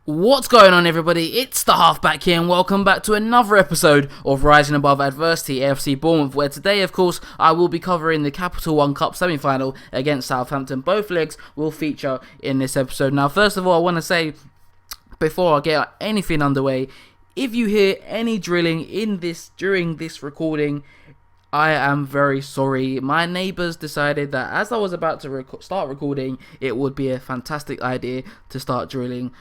What's going on, everybody? It's the Halfback here, and welcome back to another episode of Rising Above Adversity, AFC Bournemouth, where today, of course, I will be covering the Capital One Cup semi-final against Southampton. Both legs will feature in this episode. Now, first of all, I want to say, before I get anything underway, if you hear any drilling during this recording, I am very sorry. My neighbours decided that as I was about to start recording, it would be a fantastic idea to start drilling.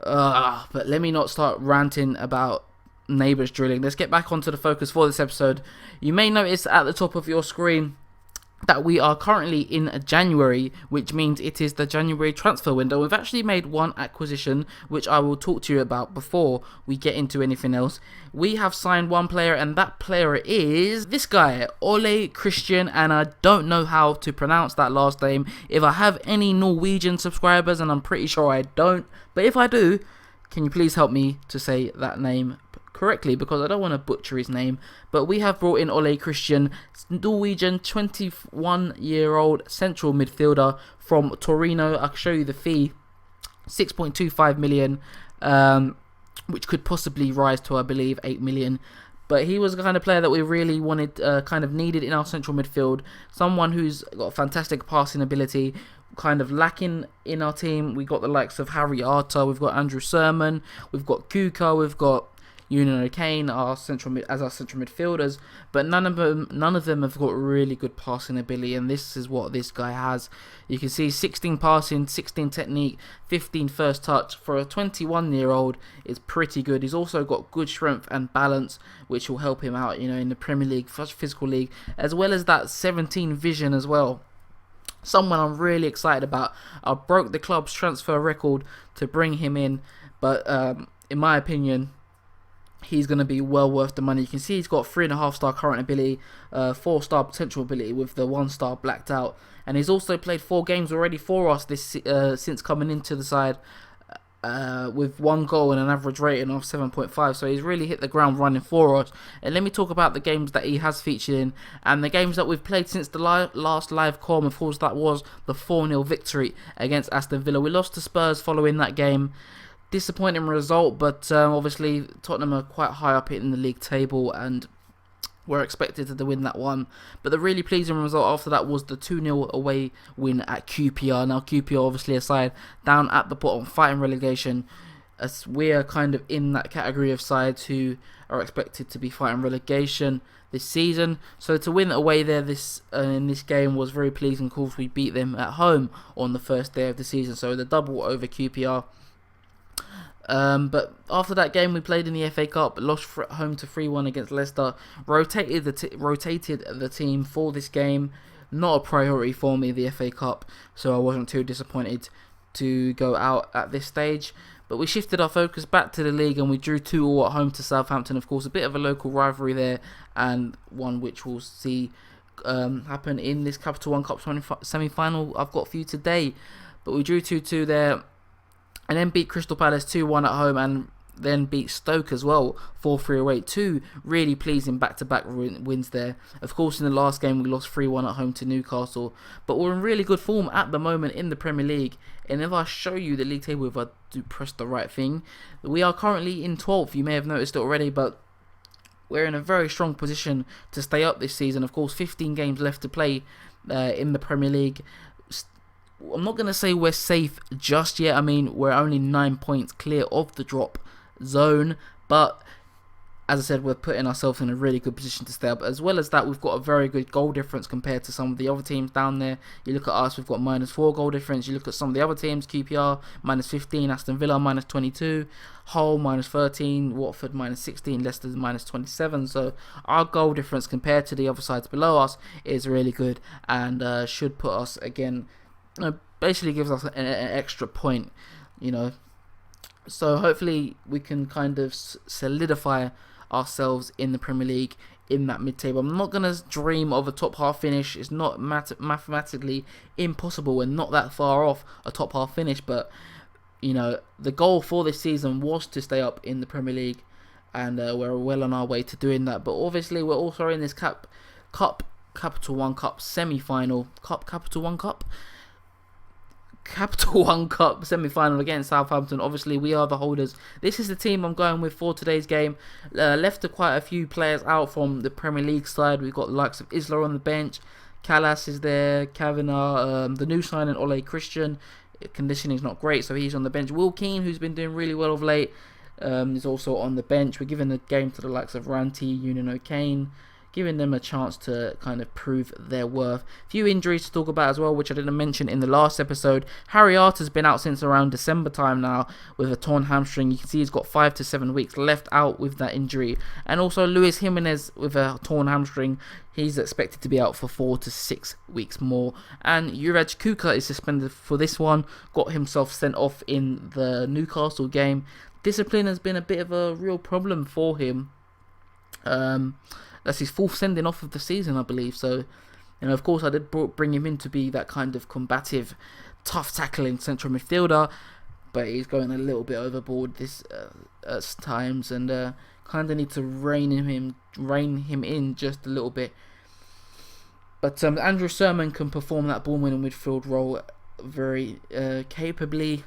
But let me not start ranting about neighbours drilling. Let's get back onto the focus for this episode. You may notice at the top of your screen that we are currently in January, which means it is the January transfer window. We've actually made one acquisition, which I will talk to you about before we get into anything else. We have signed one player, and that player is this guy, Ole Christian, and I don't know how to pronounce that last name. If I have any Norwegian subscribers, and I'm pretty sure I don't, but if I do, can you please help me to say that name correctly, because I don't want to butcher his name. But we have brought in Ole Christian, Norwegian 21-year-old central midfielder from Torino. I'll show you the fee, 6.25 million, which could possibly rise to, I believe, 8 million. But he was the kind of player that we really wanted, kind of needed in our central midfield. Someone who's got fantastic passing ability, kind of lacking in our team. We got the likes of Harry Arter, we've got Andrew Sermon, we've got Kuka, we've got Union O'Kane as our central midfielders, but none of them have got really good passing ability, and this is what this guy has. You can see 16 passing, 16 technique, 15 first touch. For a 21-year-old, it's pretty good. He's also got good strength and balance, which will help him out, in the Premier League, physical league, as well as that 17 vision as well. Someone I'm really excited about. I broke the club's transfer record to bring him in, but in my opinion, he's going to be well worth the money. You can see he's got 3.5-star current ability, 4-star potential ability with the 1-star blacked out. And he's also played 4 games already for us since coming into the side, with 1 goal and an average rating of 7.5. So he's really hit the ground running for us. And let me talk about the games that he has featured in, and the games that we've played since the last live com. Of course, that was the 4-0 victory against Aston Villa. We lost to Spurs following that game. Disappointing result, but obviously Tottenham are quite high up in the league table and were expected to win that one. But the really pleasing result after that was the 2-0 away win at QPR. Now QPR obviously a side down at the bottom fighting relegation, as we are kind of in that category of sides who are expected to be fighting relegation this season. So to win away there in this game was very pleasing. Of course, we beat them at home on the first day of the season, so the double over QPR. But after that game, we played in the FA Cup, lost home to 3-1 against Leicester. Rotated the team for this game. Not a priority for me, the FA Cup, so I wasn't too disappointed to go out at this stage. But we shifted our focus back to the league, and we drew 2-2 at home to Southampton. Of course, a bit of a local rivalry there, and one which we'll see happen in this Capital One Cup semi-final I've got for you today. But we drew 2-2 there, and then beat Crystal Palace 2-1 at home, and then beat Stoke as well 4-3 away. 2 really pleasing back-to-back wins there. Of course, in the last game we lost 3-1 at home to Newcastle, but we're in really good form at the moment in the Premier League. And if I show you the league table, if I do press the right thing, we are currently in 12th. You may have noticed it already, but we're in a very strong position to stay up this season. Of course, 15 games left to play in the Premier League. I'm not going to say we're safe just yet. I mean, we're only 9 points clear of the drop zone. But, as I said, we're putting ourselves in a really good position to stay up. As well as that, we've got a very good goal difference compared to some of the other teams down there. You look at us, we've got -4 goal difference. You look at some of the other teams, QPR, -15, Aston Villa, -22, Hull, -13, Watford, -16, Leicester, -27. So, our goal difference compared to the other sides below us is really good, and should put us, again, basically gives us an extra point, so hopefully we can kind of solidify ourselves in the Premier League in that mid-table. I'm not going to dream of a top half finish. It's not mathematically impossible. We're not that far off a top half finish, but the goal for this season was to stay up in the Premier League, and we're well on our way to doing that. But obviously we're also in this Capital One Cup semi-final. Capital One Cup? Capital One Cup semi-final against Southampton. Obviously, we are the holders. This is the team I'm going with for today's game. Left quite a few players out from the Premier League side. We've got the likes of Isla on the bench. Callas is there. Kavanagh. The new signing, Ole Christian. Conditioning is not great, so he's on the bench. Will Keane, who's been doing really well of late, is also on the bench. We're giving the game to the likes of Ranty, Union O'Kane, giving them a chance to kind of prove their worth. Few injuries to talk about as well, which I didn't mention in the last episode. Harry Arter's been out since around December time now with a torn hamstring. You can see he's got 5 to 7 weeks left out with that injury. And also Luis Jimenez with a torn hamstring. He's expected to be out for 4 to 6 weeks more. And Juraj Kuka is suspended for this one. Got himself sent off in the Newcastle game. Discipline has been a bit of a real problem for him. That's his 4th sending off of the season, I believe. So, of course, I did bring him in to be that kind of combative, tough tackling central midfielder, but he's going a little bit overboard this at times, and kind of need to rein him in just a little bit. But Andrew Sermon can perform that ball-winning midfield role very capably,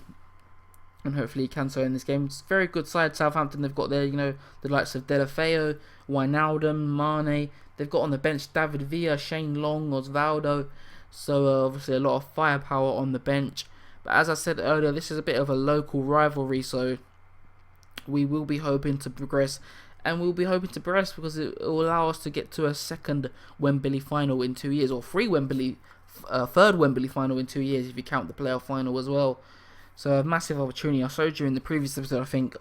and hopefully he can so in this game. It's a very good side, Southampton. They've got their, the likes of Deulofeu, Wijnaldum, Mane. They've got on the bench David Villa, Shane Long, Osvaldo. So obviously a lot of firepower on the bench. But as I said earlier, this is a bit of a local rivalry, so we will be hoping to progress. And we'll be hoping to progress because it will allow us to get to a second Wembley final in 2 years, or third Wembley final in 2 years if you count the playoff final as well. So a massive opportunity. I showed you in the previous episode, I think,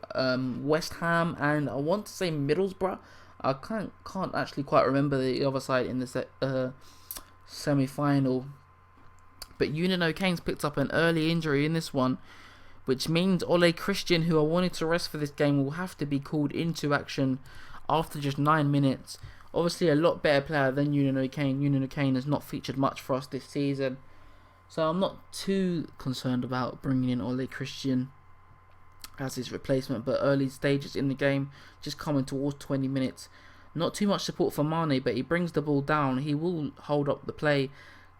West Ham and I want to say Middlesbrough. I can't actually quite remember the other side in the semi-final. But Union O'Kane's picked up an early injury in this one, which means Ole Christian, who I wanted to rest for this game, will have to be called into action after just 9 minutes. Obviously a lot better player than Union O'Kane. Union O'Kane has not featured much for us this season. So I'm not too concerned about bringing in Ole Christian as his replacement, but early stages in the game, just coming towards 20 minutes. Not too much support for Mane, but he brings the ball down. He will hold up the play,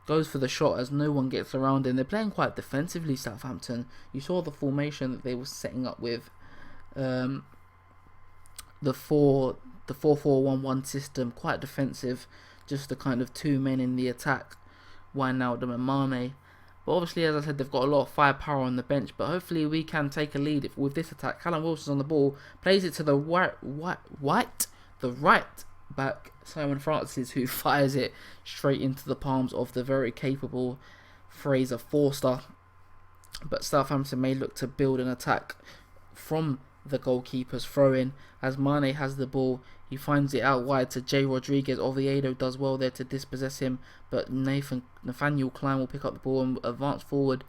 goes for the shot as no one gets around him. They're playing quite defensively, Southampton. You saw the formation that they were setting up with the 4-4-1-1 system, quite defensive, just the kind of 2 men in the attack, Wijnaldum and Mane. But obviously, as I said, they've got a lot of firepower on the bench. But hopefully we can take a lead with this attack. Callum Wilson's on the ball. Plays it to the right back, Simon Francis, who fires it straight into the palms of the very capable Fraser Forster. But Southampton may look to build an attack from the goalkeeper's throw-in. As Mane has the ball, he finds it out wide to Jay Rodriguez. Oviedo does well there to dispossess him, but Nathaniel Klein will pick up the ball and advance forward.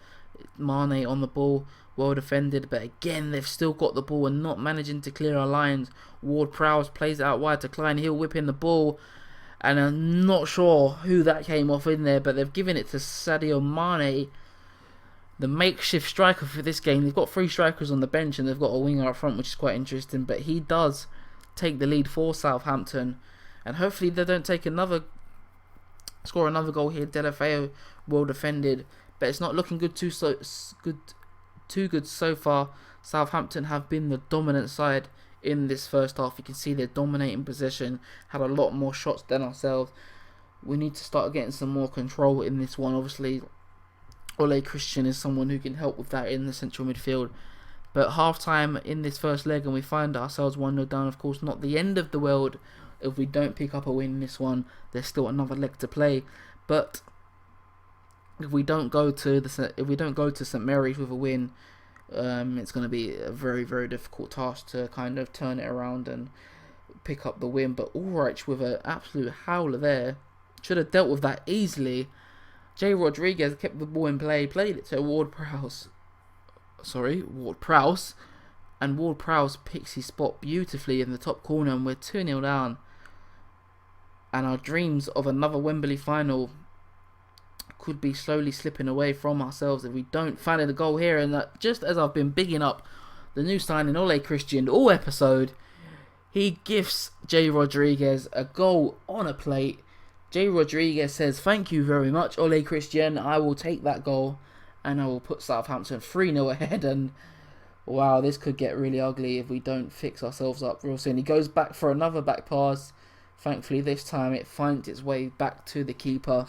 Mane on the ball, well defended, but again they've still got the ball and not managing to clear our lines. Ward-Prowse plays it out wide to Klein. He'll whip in the ball, and I'm not sure who that came off in there, but they've given it to Sadio Mane, the makeshift striker for this game. They've got 3 strikers on the bench and they've got a winger up front, which is quite interesting, but he does take the lead for Southampton, and hopefully they don't score another goal here. Deulofeu well defended, but it's not looking too good so far. Southampton have been the dominant side in this first half. You can see they're dominating possession, had a lot more shots than ourselves. We need to start getting some more control in this one. Obviously Ole Christian is someone who can help with that in the central midfield. But half-time in this first leg, and we find ourselves 1-0 down. Of course, not the end of the world if we don't pick up a win in this one. There's still another leg to play. But if we don't go to St Mary's with a win, it's going to be a very, very difficult task to kind of turn it around and pick up the win. But Ulreich with an absolute howler there, should have dealt with that easily. Jay Rodriguez kept the ball in play, played it to Ward-Prowse, and Ward-Prowse picks his spot beautifully in the top corner, and we're 2-0 down. And our dreams of another Wembley final could be slowly slipping away from ourselves if we don't find a goal here. And that, just as I've been bigging up the new signing Ole Christian all episode, he gifts Jay Rodriguez a goal on a plate. Jay Rodriguez says, "Thank you very much, Ole Christian. I will take that goal." and I will put Southampton 3-0 ahead. And wow, this could get really ugly if we don't fix ourselves up real soon. He goes back for another back pass. Thankfully, this time it finds its way back to the keeper.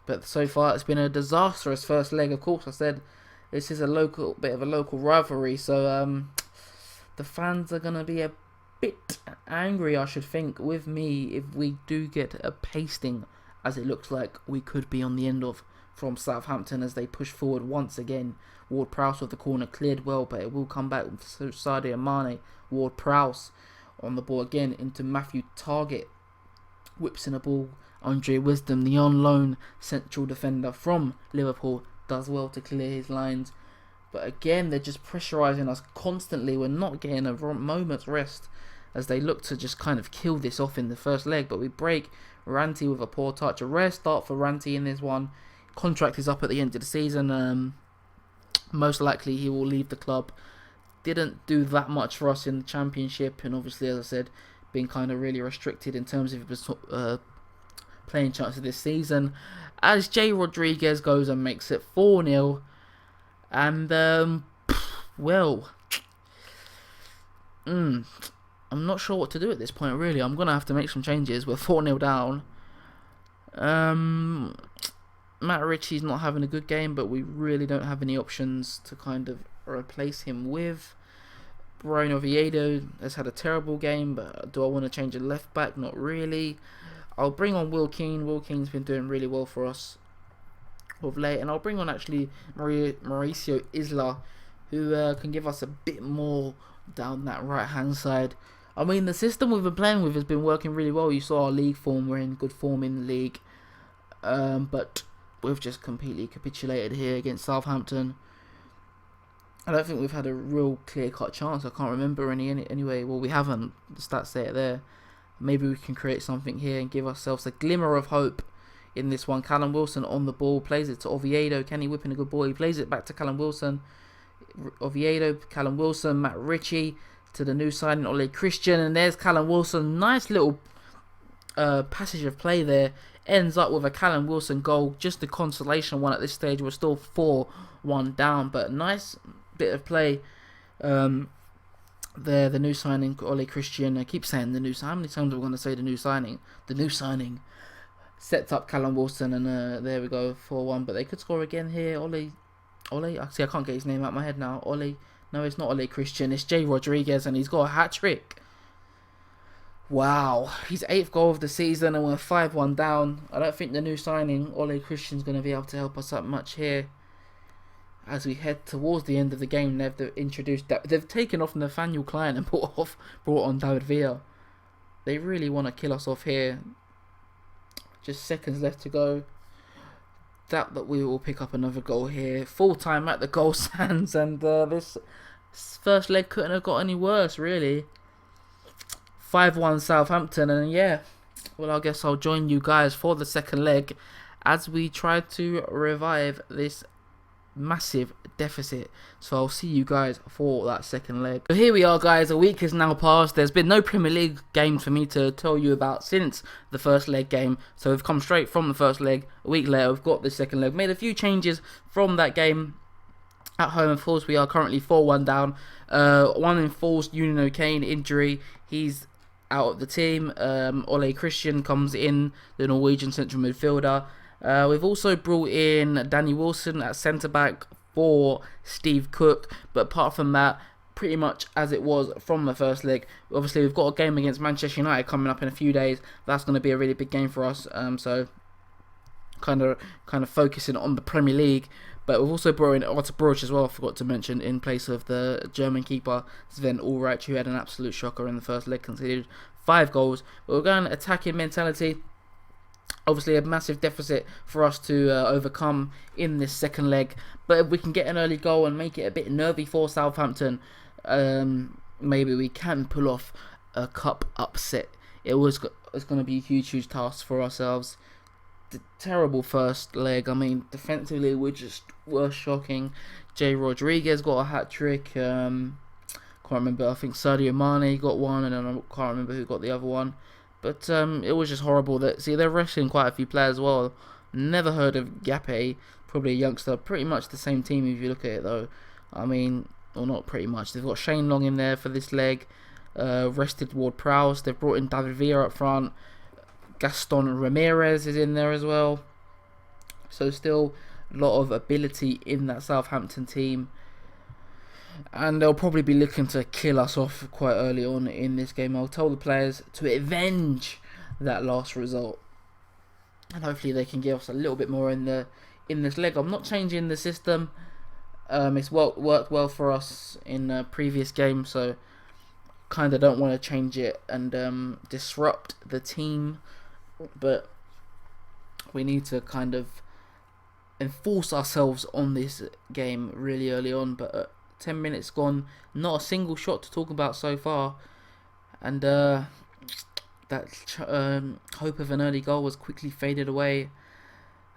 But so far, it's been a disastrous first leg. Of course, I said this is a bit of a local rivalry, so the fans are gonna be a bit angry, I should think, with me if we do get a pasting, as it looks like we could be on the end of from Southampton as they push forward once again. Ward-Prowse with the corner cleared well, but it will come back with Sadio Mane. Ward-Prowse on the ball again into Matthew Targett. Whips in a ball. Andre Wisdom, the on loan central defender from Liverpool, does well to clear his lines. But again, they're just pressurising us constantly. We're not getting a moment's rest as they look to just kind of kill this off in the first leg. But we break. Ranty with a poor touch. A rare start for Ranty in this one. Contract is up at the end of the season. Most likely he will leave the club. Didn't do that much for us in the Championship, and obviously, as I said, being kind of really restricted in terms of his playing chances this season. As Jay Rodriguez goes and makes it 4-0, and well, I'm not sure what to do at this point. Really, I'm gonna have to make some changes. We're 4-0 down. Matt Ritchie's not having a good game, but we really don't have any options to kind of replace him with. Brian Oviedo has had a terrible game, but do I want to change a left back? Not really. I'll bring on Will Keane. Will Keane's been doing really well for us of late, and I'll bring on actually Mauricio Isla, who can give us a bit more down that right hand side. I mean, the system we've been playing with has been working really well. You saw our league form; we're in good form in the league, but we've just completely capitulated here against Southampton. I don't think we've had a real clear-cut chance. I can't remember anyway. Well, we haven't. The stats say it there. Maybe we can create something here and give ourselves a glimmer of hope in this one. Callum Wilson on the ball. Plays it to Oviedo. Can he whip in a good ball? He plays it back to Callum Wilson. Oviedo, Callum Wilson, Matt Ritchie to the new signing, Ole Christian. And there's Callum Wilson. Nice little passage of play there. Ends up with a Callum Wilson goal. Just a consolation one at this stage. We're still 4-1 down. But nice bit of play there. The new signing, Ole Christian. I keep saying the new signing. How many times are we going to say the new signing? The new signing sets up Callum Wilson, and there we go, 4-1. But they could score again here. Ole. See, I can't get his name out of my head now. Ole. No, it's not Ole Christian. It's Jay Rodriguez, and he's got a hat trick. Wow, his 8th goal of the season, and we're 5-1 down. I don't think the new signing, Ole Christian's going to be able to help us that much here. As we head towards the end of the game, they've taken off Nathaniel Klein and brought on David Villa. They really want to kill us off here. Just seconds left to go. That we will pick up another goal here. Full time at the goal stands, and this first leg couldn't have got any worse, really. 5-1 Southampton, and yeah, well, I guess I'll join you guys for the second leg as we try to revive this massive deficit. So I'll see you guys for that second leg. So here we are, guys. A week has now passed. There's been no Premier League game for me to tell you about since the first leg game, so we've come straight from the first leg. A week later we've got the second leg. Made a few changes from that game at home. Of course, we are currently 4-1 down. One enforced Union O'Kane injury. He's out of the team. Ole Christian comes in, the Norwegian central midfielder. We've also brought in Danny Wilson at centre-back for Steve Cook. But apart from that, pretty much as it was from the first leg. Obviously, we've got a game against Manchester United coming up in a few days. That's going to be a really big game for us. So, kind of focusing on the Premier League. But we've also brought in Otto Bruch as well, I forgot to mention, in place of the German keeper, Sven Ulreich, who had an absolute shocker in the first leg, conceded 5 goals. But we're going attacking mentality. Obviously a massive deficit for us to overcome in this second leg, but if we can get an early goal and make it a bit nervy for Southampton, maybe we can pull off a cup upset. It's going to be a huge task for ourselves. The terrible first leg. I mean, defensively we're shocking. Jay Rodriguez got a hat trick. Can't remember. I think Sadio Mane got one, and I can't remember who got the other one. But it was just horrible. They're resting quite a few players as well. Never heard of Gape, probably a youngster. Pretty much the same team if you look at it though. I mean, or not pretty much. They've got Shane Long in there for this leg. Rested Ward-Prowse. They've brought in David Villa up front. Gaston Ramirez is in there as well. So still a lot of ability in that Southampton team. And they'll probably be looking to kill us off quite early on in this game. I'll tell the players to avenge that last result. And hopefully they can give us a little bit more in this leg. I'm not changing the system. It's worked well for us in previous games, so kind of don't want to change it and disrupt the team. But we need to kind of enforce ourselves on this game really early on. But 10 minutes gone, not a single shot to talk about so far, and that hope of an early goal was quickly faded away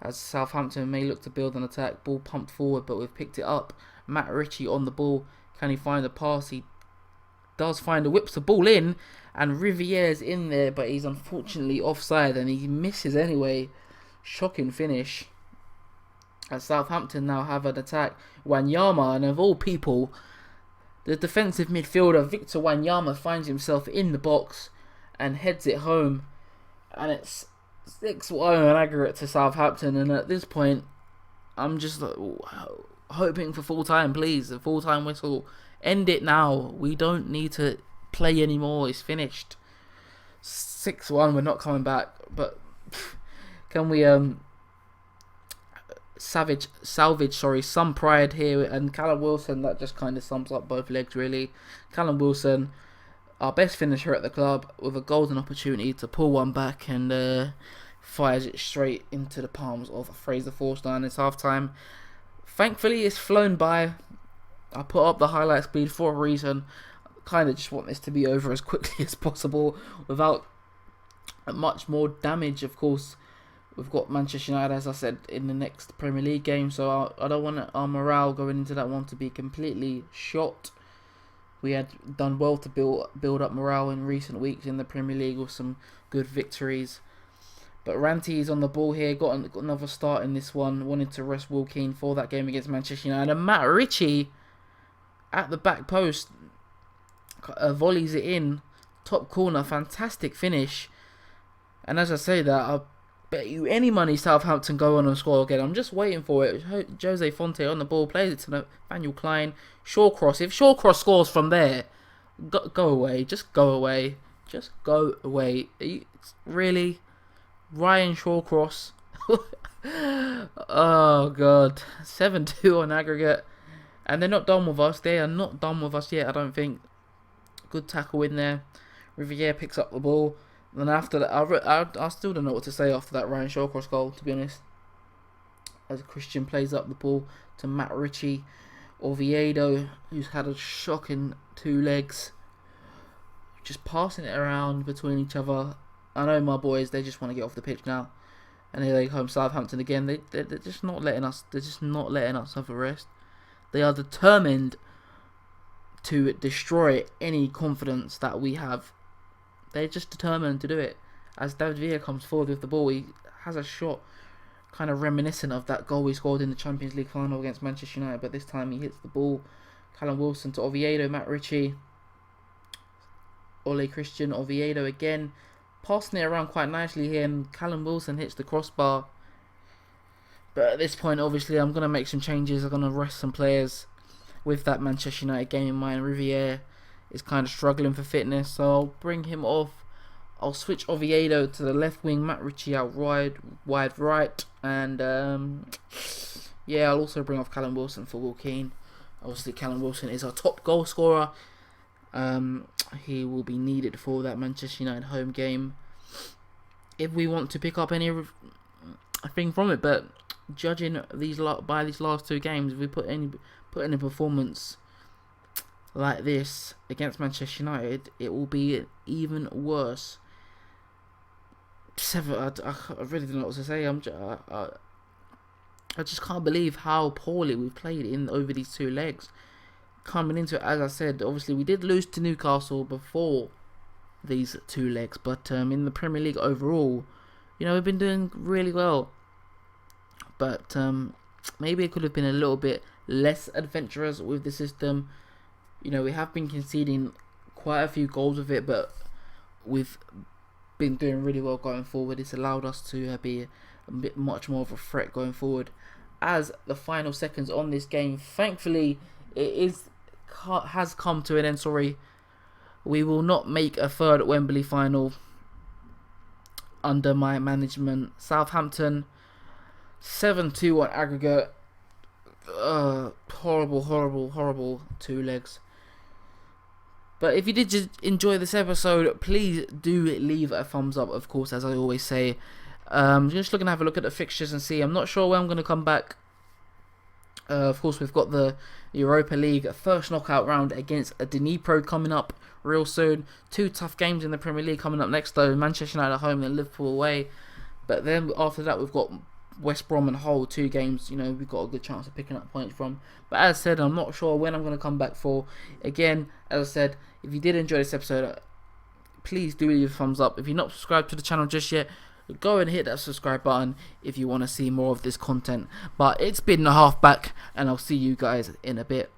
as Southampton may look to build an attack. Ball pumped forward, but we've picked it up. Matt Ritchie on the ball. Can he find a pass? He does find a, whips the ball in, and Rivier's in there, but he's unfortunately offside and he misses anyway. Shocking finish. As Southampton now have an attack. Wanyama, and of all people, the defensive midfielder Victor Wanyama finds himself in the box and heads it home, and it's 6-1 on aggregate to Southampton. And at this point, I'm just hoping for full time, please. A full time whistle. End it now. We don't need to play anymore. It's finished. 6-1. We're not coming back. But can we salvage some pride here? And Callum Wilson, that just kind of sums up both legs really. Callum Wilson, our best finisher at the club, with a golden opportunity to pull one back, and fires it straight into the palms of Fraser Forster. And it's half time. Thankfully it's flown by. I put up the highlight speed for a reason. Kind of just want this to be over as quickly as possible without much more damage. Of course, we've got Manchester United, as I said, in the next Premier League game, so I don't want our morale going into that one to be completely shot. We had done well to build up morale in recent weeks in the Premier League with some good victories. But Ranty is on the ball here, got another start in this one, wanted to rest Will Keane for that game against Manchester United. And Matt Ritchie at the back post volleys it in, top corner, fantastic finish. And as I say that, I bet you any money Southampton go on and score again. I'm just waiting for it. Jose Fonte on the ball, plays it to Nathaniel Klein. Shawcross. If Shawcross scores from there, go away. Just go away. Just go away. Really? Ryan Shawcross. Oh, God. 7-2 on aggregate. And they're not done with us. They are not done with us yet, I don't think. Good tackle in there. Riviere picks up the ball. And after that, I still don't know what to say after that Ryan Shawcross goal, to be honest. As Christian plays up the ball to Matt Ritchie. Oviedo, who's had a shocking 2 legs. Just passing it around between each other. I know my boys, they just want to get off the pitch now. And here they come, Southampton again. They're just not letting us. They're just not letting us have a rest. They are determined to destroy any confidence that we have. They're just determined to do it. As David Villa comes forward with the ball, he has a shot kind of reminiscent of that goal we scored in the Champions League final against Manchester United, but this time he hits the ball. Callum Wilson to Oviedo, Matt Ritchie. Ole Christian, Oviedo again. Passing it around quite nicely here, and Callum Wilson hits the crossbar. But at this point, obviously, I'm going to make some changes. I'm going to rest some players with that Manchester United game in mind. Riviere is kind of struggling for fitness, so I'll bring him off. I'll switch Oviedo to the left wing, Matt Ritchie out wide right, and yeah, I'll also bring off Callum Wilson for Will Keane. Obviously, Callum Wilson is our top goal scorer. He will be needed for that Manchester United home game if we want to pick up anything from it. But judging these last 2 games, if we put in a performance like this against Manchester United, it will be even worse. I really don't know what to say. I just can't believe how poorly we've played over these 2 legs. Coming into it, as I said, obviously we did lose to Newcastle before these 2 legs, but in the Premier League overall, we've been doing really well. but maybe it could have been a little bit less adventurous with the system. You know, we have been conceding quite a few goals with it, but we've been doing really well going forward. It's allowed us to be a bit much more of a threat going forward. As the final seconds on this game, thankfully, has come to an end. Sorry, we will not make a third Wembley final under my management. Southampton 7-2 on aggregate. Horrible 2 legs. But if you did just enjoy this episode, please do leave a thumbs up, of course, as I always say. Just looking to have a look at the fixtures and see. I'm not sure when I'm going to come back. Of course, we've got the Europa League first knockout round against Dnipro coming up real soon. 2 tough games in the Premier League coming up next, though. Manchester United at home and Liverpool away. But then after that, we've got West Brom and Hull, 2 games, you know, we've got a good chance of picking up points from. But as I said, I'm not sure when I'm going to come back for. Again, as I said, if you did enjoy this episode, please do leave a thumbs up. If you're not subscribed to the channel just yet, go and hit that subscribe button if you want to see more of this content. But it's been the halfback, and I'll see you guys in a bit.